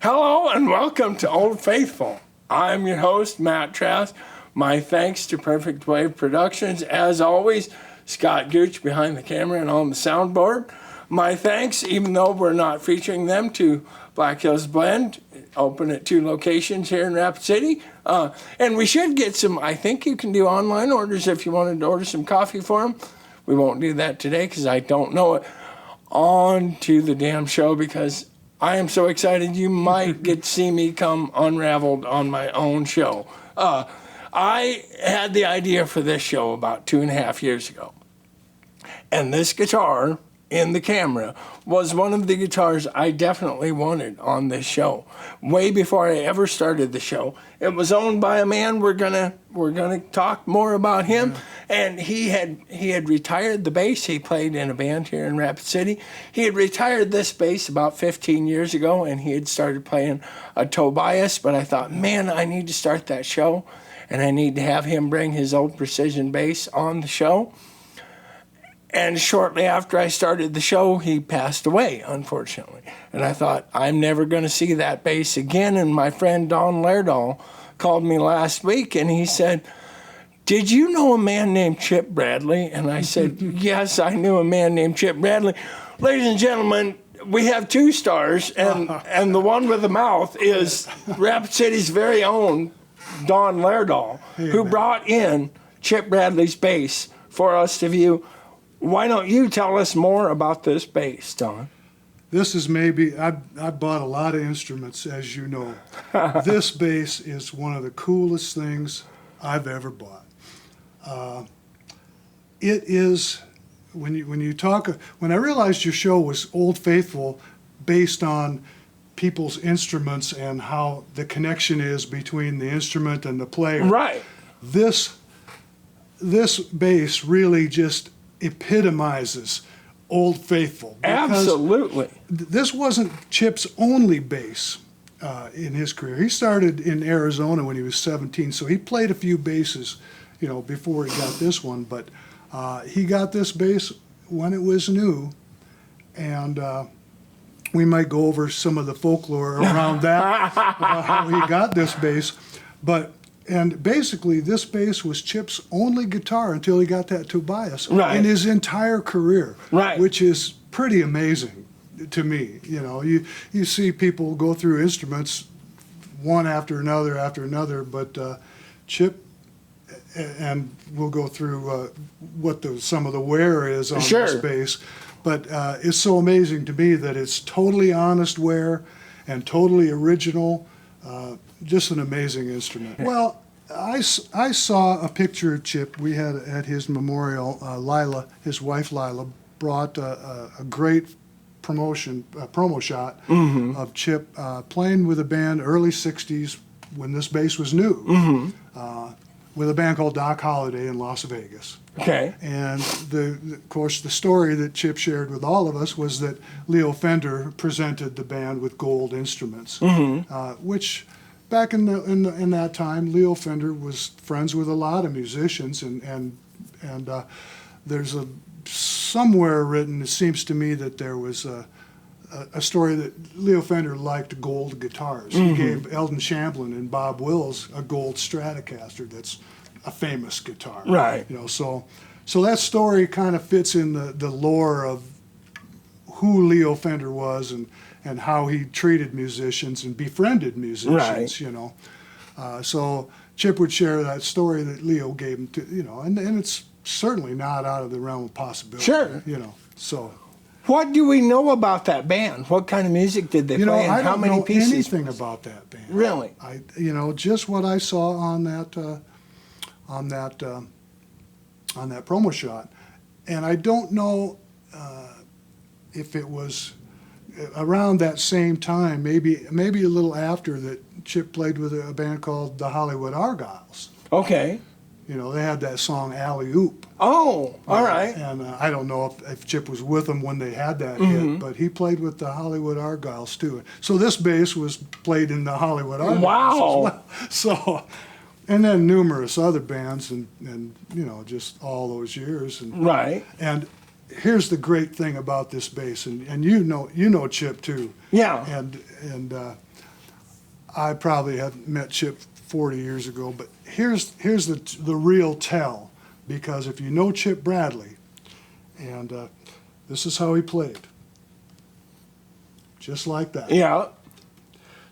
Hello and welcome to Old Faithful. I'm your host, Matt Trask. My thanks to Perfect Wave Productions. As always, Scott Gooch behind the camera and on the soundboard. My thanks, even though we're not featuring them, to Black Hills Blend, open at 2 locations here in Rapid City. And we should get some, I think you can do online orders if you wanted to order some coffee for them. We won't do that today because I don't know it. On to the damn show, because I am so excited you might get to see me come unraveled on my own show. I had the idea for this show about 2.5 years ago. And this guitar in the camera was one of the guitars I definitely wanted on this show. Way before I ever started the show. It was owned by a man, we're gonna talk more about him. Yeah. And he had retired the bass. He played in a band here in Rapid City. He had retired this bass about 15 years ago, and he had started playing a Tobias, but I thought, man, I need to start that show, and I need to have him bring his old precision bass on the show. And shortly after I started the show, he passed away, unfortunately. And I thought, I'm never going to see that bass again. And my friend Don Lerdal called me last week, and he said, did you know a man named Chip Bradley? And I said, yes, I knew a man named Chip Bradley. Ladies and gentlemen, we have 2 stars, and the one with the mouth is Rapid City's very own Don Lerdal, who brought in Chip Bradley's bass for us to view. Why don't you tell us more about this bass, Don? This is maybe, I bought a lot of instruments, as you know. This bass is one of the coolest things I've ever bought. It is, when I realized your show was Old Faithful based on people's instruments and how the connection is between the instrument and the player. Right. This bass really just epitomizes Old Faithful. Absolutely. This wasn't Chip's only bass in his career. He started in Arizona when he was 17, so he played a few basses, before he got this one. But he got this bass when it was new, and we might go over some of the folklore around that, about how he got this bass. And basically, this bass was Chip's only guitar until he got that Tobias in his entire career, which is pretty amazing to me. You see people go through instruments one after another, but Chip, and we'll go through what some of the wear is on this bass, but it's so amazing to me that it's totally honest wear and totally original. Just an amazing instrument. Well, I saw a picture of Chip. We had at his memorial, Lila, his wife Lila, brought a great promo shot of Chip playing with a band early 60s when this bass was new, with a band called Doc Holliday in Las Vegas. Okay. And of course, the story that Chip shared with all of us was that Leo Fender presented the band with gold instruments, which back in that time, Leo Fender was friends with a lot of musicians, and there's somewhere written, it seems to me, that there was a story that Leo Fender liked gold guitars. He gave Eldon Shamblin and Bob Wills a gold Stratocaster that's a famous guitar. Right. So that story kind of fits in the lore of who Leo Fender was and how he treated musicians and befriended musicians, So Chip would share that story that Leo gave him to, and it's certainly not out of the realm of possibility. Sure. So. What do we know about that band? What kind of music did they play, and how many pieces? I don't know anything about that band. Really? Just what I saw on that promo shot, and I don't know if it was around that same time, maybe a little after, that Chip played with a band called the Hollywood Argyles. Okay. They had that song Alley Oop. Oh, all right. And I don't know if Chip was with them when they had that hit, but he played with the Hollywood Argyles too. So this bass was played in the Hollywood Argyles wow. as well. So, and then numerous other bands and just all those years. And here's the great thing about this bass, and you know Chip too. Yeah. And I probably had met Chip 40 years ago, but here's the real tell, because if you know Chip Bradley, and this is how he played, just like that. Yeah.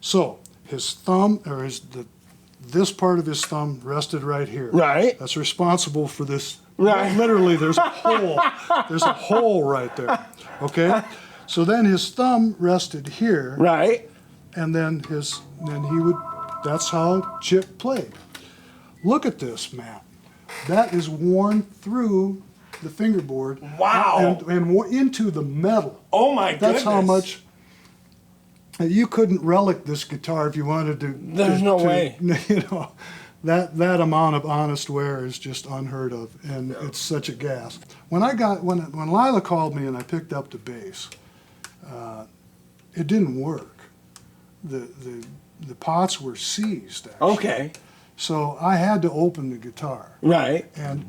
So his thumb, or this part of his thumb rested right here. Right. That's responsible for this. Right. Literally, there's a hole. There's a hole right there. Okay. So then his thumb rested here. Right. And then he would. That's how Chip played. Look at this, Matt. That is worn through the fingerboard. Wow. And into the metal. Oh my goodness. That's how much. You couldn't relic this guitar if you wanted to. There's no way. You know, that amount of honest wear is just unheard of, and it's such a gas. When Lila called me and I picked up the bass, it didn't work. The pots were seized. Actually. Okay. So I had to open the guitar. Right. And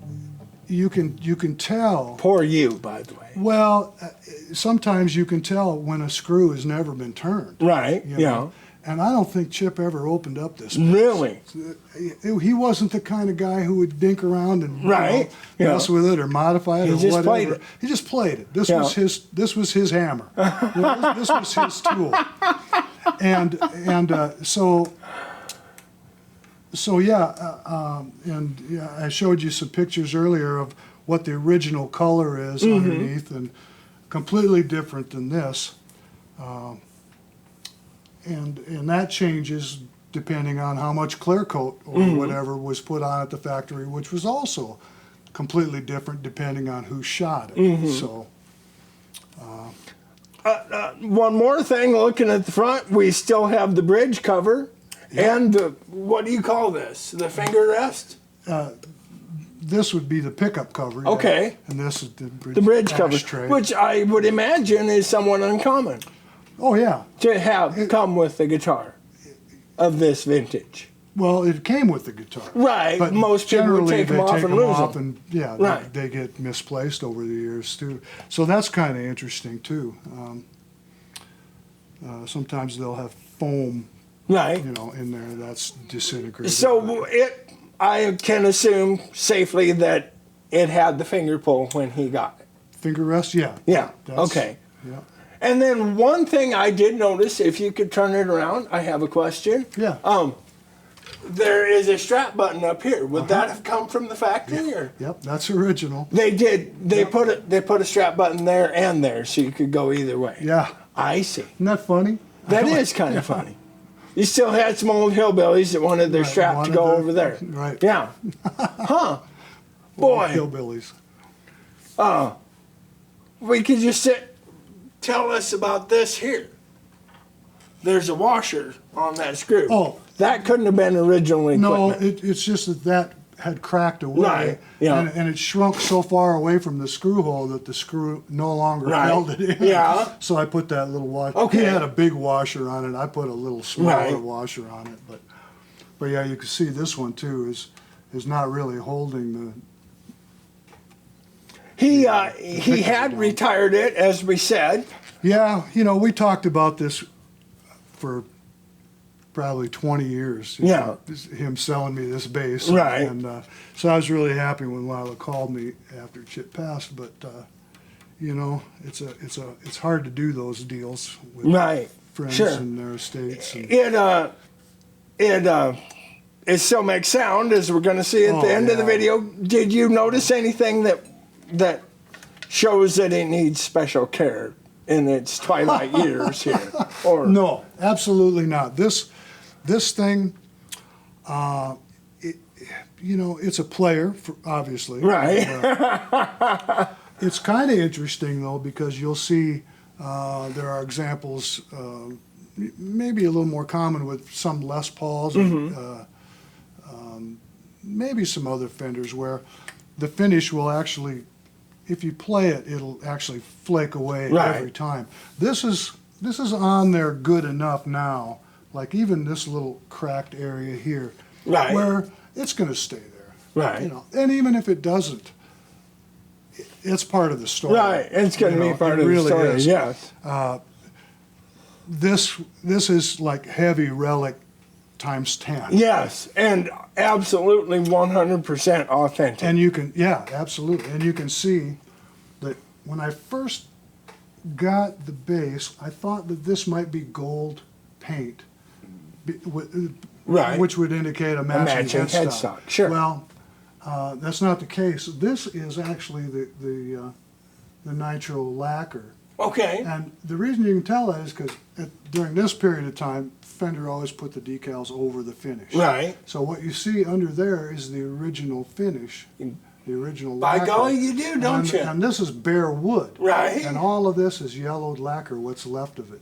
you can tell. Poor you, by the way. Well, sometimes you can tell when a screw has never been turned. Right. You Yeah. know? And I don't think Chip ever opened up this. Really? He wasn't the kind of guy who would dink around and Right. mess with it or modify it or just whatever. played it. He just played it. This Yeah. was his hammer. You know, this was his tool. And I showed you some pictures earlier of what the original color is underneath, and completely different than this. And that changes depending on how much clear coat or whatever was put on at the factory, which was also completely different depending on who shot it. So. One more thing, looking at the front, we still have the bridge cover and what do you call this? The finger rest? This would be the pickup cover. Yeah. Okay. And this is the Bridge cover, ashtray. which I would imagine is somewhat uncommon Oh, yeah. to have come with the guitar of this vintage. Well, it came with the guitar. Right. But Most people would generally take them they off take and them lose off them. and, yeah, Right. they get misplaced over the years, too. So that's kind of interesting, too. Sometimes they'll have foam, Right. you know, in there that's disintegrated. So I can assume safely that it had the finger pull when he got it. Finger rest, yeah. Yeah. That's- Okay. Yeah. And then one thing I did notice, if you could turn it around, I have a question. Yeah. There is a strap button up here. Would that have come from the factory, or Yep, that's original. they did? They put a strap button there and there, so you could go either way. Yeah. I see. Isn't that funny? That is kind of funny. You still had some old hillbillies that wanted their Right, strap to wanted go their- over there. Right. Yeah. Huh. Boy. Hillbillies. We could just tell us about this here. There's a washer on that screw. Oh. That couldn't have been original equipment. No, it's just that had cracked away. Right, yeah. And it shrunk so far away from the screw hole that the screw no longer Right, held it in. yeah. So I put that little washer. Okay. He had a big washer on it. I put a little smaller Right. washer on it. But yeah, you can see this one too is not really holding the. He had retired it, as we said. Yeah, you know, we talked about this for probably 20 years. Yeah. Him selling me this bass. Right. And so I was really happy when Lila called me after Chip passed. But you know, it's hard to do those deals with Right. friends Sure. and their estates. And, It still makes sound, as we're going to see at Oh, the end of the yeah. video. Did you notice anything that shows that it needs special care in its twilight years here? Or no, absolutely not. This thing, you know, it's a player, obviously. Right. It's kind of interesting, though, because you'll see there are examples, maybe a little more common with some Les Pauls, maybe some other Fenders, where the finish will actually, if you play it, it'll actually flake away Right. every time. This is on there good enough now, like even this little cracked area here, Right. where it's going to stay there. Right. You know, and even if it doesn't, it's part of the story. Right, it's going You to know, be part it of really the story. is. Yes. This is like heavy relic times 10. Yes, and absolutely 100% authentic. And you can, yeah, absolutely. And you can see that when I first got the bass, I thought that this might be gold paint, Right. which would indicate a matching headstock. Sure. Well, that's not the case. This is actually the nitro lacquer. Okay. And the reason you can tell that is because during this period of time, Fender always put the decals over the finish. Right. So what you see under there is the original finish, the original By lacquer. golly, you do, don't you? And this is bare wood. Right. And all of this is yellowed lacquer, what's left of it.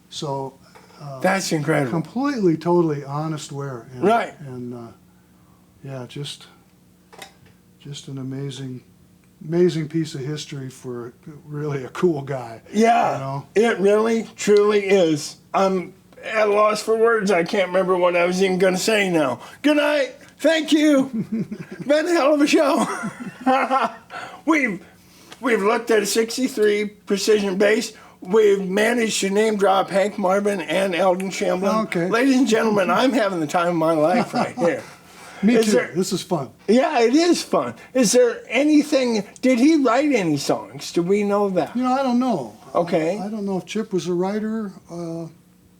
So That's incredible. completely, totally honest wear. And, Right. And yeah, just an amazing piece of history for really a cool guy. Yeah, You know? it really, truly is. I'm at a loss for words. I can't remember what I was even going to say now. Good night. Thank you. Been a hell of a show. We've looked at a 63 precision bass. We've managed to name drop Hank Marvin and Eldon Shamblin. Okay. Ladies and gentlemen, I'm having the time of my life right here. Me Is too. there- This is fun. Yeah, it is fun. Is there anything, did he write any songs? Do we know that? You know, I don't know. Okay. I don't know if Chip was a writer.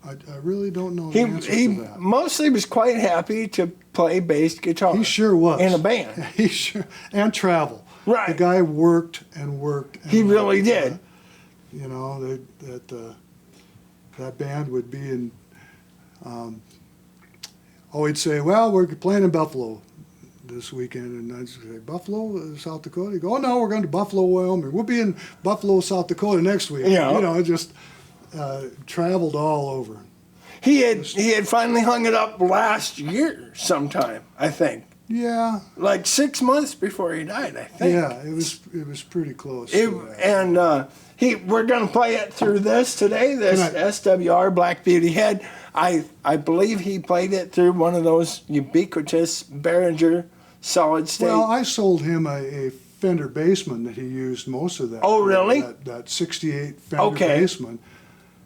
I really don't know the answer He to that. mostly was quite happy to play bass guitar. He sure was. In a band. He sure, and travel. Right. The guy worked and worked. And He really worked, did. You know, that band would be in, he'd say, well, we're playing in Buffalo this weekend. And I'd say, Buffalo, South Dakota? He'd go, oh, no, we're going to Buffalo, Wyoming. We'll be in Buffalo, South Dakota next week. Yeah. You know, just traveled all over. He had finally hung it up last year sometime, I think. Yeah. Like 6 months before he died, I think. Yeah, it was pretty close. We're going to play it through this today, this SWR Black Beauty head. I believe he played it through one of those ubiquitous Behringer solid state. Well, I sold him a Fender Bassman that he used most of that. Oh, really? That 68 Fender Okay. Bassman.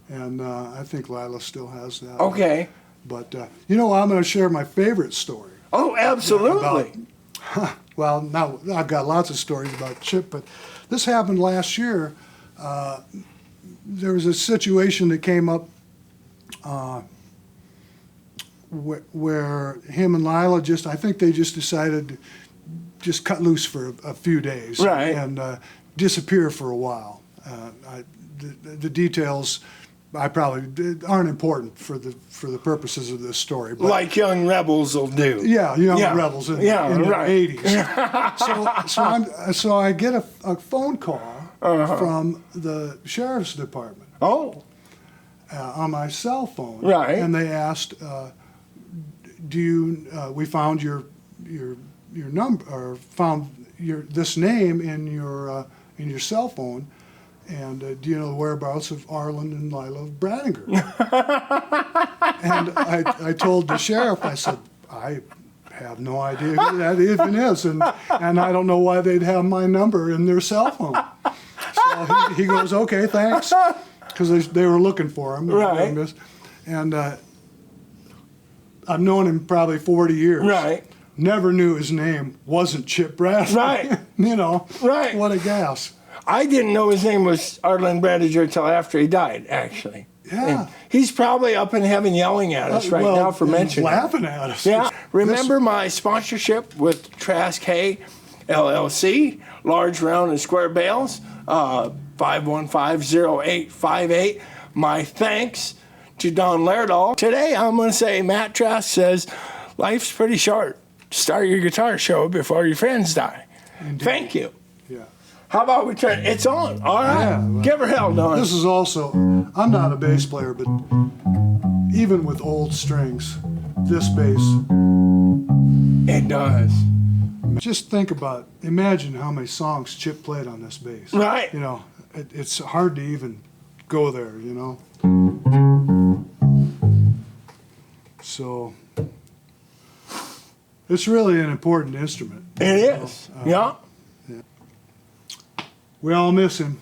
And I think Lila still has that. Okay. But, you know, I'm going to share my favorite story. Oh, absolutely. Well, now I've got lots of stories about Chip, but this happened last year. There was a situation that came up where him and Lila I think they just decided to just cut loose for a few days. Right. And disappear for a while. The details aren't important for the purposes of this story. But Like young rebels will do. yeah, rebels in the right. 80s. So I get a phone call from the sheriff's department Oh, on my cell phone. Right. And they asked, we found your number, or found this name in your cell phone. And do you know the whereabouts of Arlen and Lila Bradinger? And I told the sheriff, I said, I have no idea who that even is, and I don't know why they'd have my number in their cell phone. So he goes, okay, thanks, because they were looking for him. Right. And I've known him probably 40 years. right. Never knew his name wasn't Chip Bradley. Right. You know, Right. What a gas. I didn't know his name was Arlen Bradinger until after he died, actually. Yeah. And he's probably up in heaven yelling at us right now for and mentioning it. laughing at us. Yeah. Remember my sponsorship with Trask Hay LLC, large round and square bales, 515-0858. My thanks to Don Lerdal. Today I'm going to say Matt Trask says, life's pretty short. Start your guitar show before your friends die. Indeed. Thank you. Yeah. How about we turn? It's on. All right. Yeah, well, Give her hell, Don. This is also, I'm not a bass player, but even with old strings, this bass, It does. just imagine how many songs Chip played on this bass. Right. You know, it's hard to even go there, you know. So, it's really an important instrument. It is. Yeah. We all miss him.